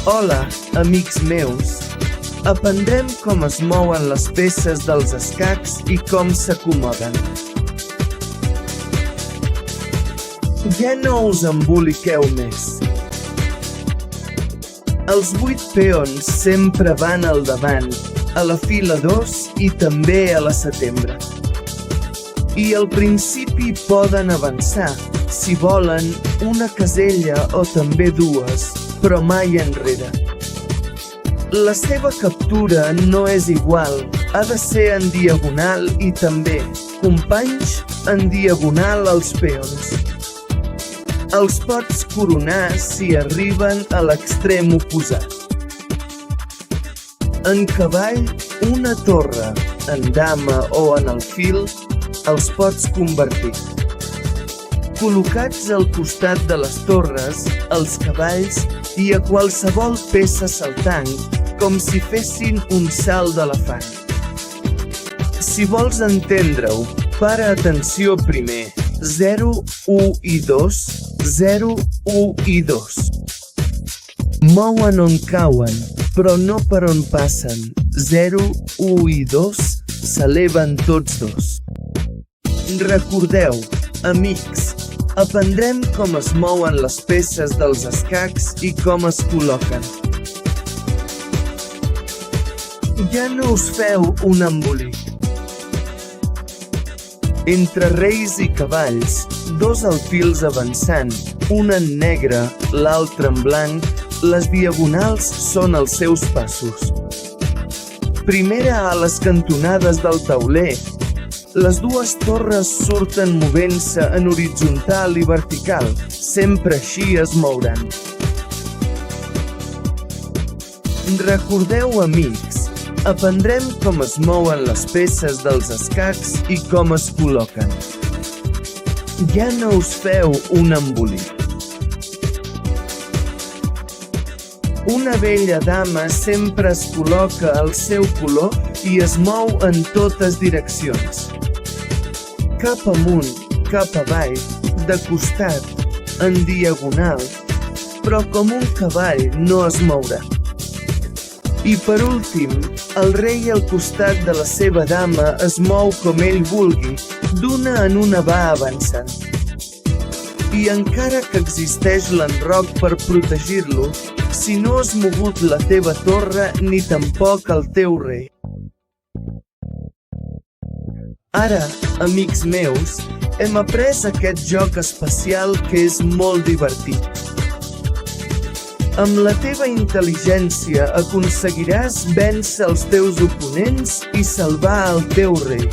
Hola, amics meus. Aprendrem com es mouen les peces dels escacs i com s'acomoden. Ja no us emboliqueu més. Els 8 peons sempre van al davant, a la fila 2 i també a la setembre. I al principi poden avançar, si volen, una casella o també dues, però mai enrere. La seva captura no és igual, ha de ser en diagonal i també, companys, en diagonal als peons. Els pots coronar si arriben a l'extrem oposat. En cavall, una torre, en dama o en alfil, els pots convertir. Col·locats al costat de les torres, els cavalls i a qualsevol peça saltant, com si fessin un salt d'elefant. Si vols entendre-ho, para atenció primer. 0, 1 i 2, 0, 1 i 2. Mouen on cauen, però no per on passen. 0, 1 i 2 s'eleven tots dos. Recordeu, amics, aprendrem com es mouen les peces dels escacs i com es col·loquen. Ja no us feu un embolic. Entre reis i cavalls, dos alfils avançant, un en negre, l'altre en blanc, les diagonals són els seus passos. Primera a les cantonades del tauler, les dues torres surten movent-se en horitzontal i vertical, sempre així es mouran. Recordeu, amics, aprendrem com es mouen les peces dels escacs i com es col·loquen. Ja no us feu un embolic. Una bella dama sempre es col·loca al seu color i es mou en totes direccions. Cap amunt, cap avall, de costat, en diagonal, però com un cavall no es mourà. I per últim, el rei al costat de la seva dama es mou com ell vulgui, d'una en una va avançant. I encara que existeix l'enroc per protegir-lo, si no has mogut la teva torre ni tampoc el teu rei. Ara, amics meus, hem après aquest joc especial que és molt divertit. Amb la teva intel·ligència aconseguiràs vèncer els teus oponents i salvar el teu rei.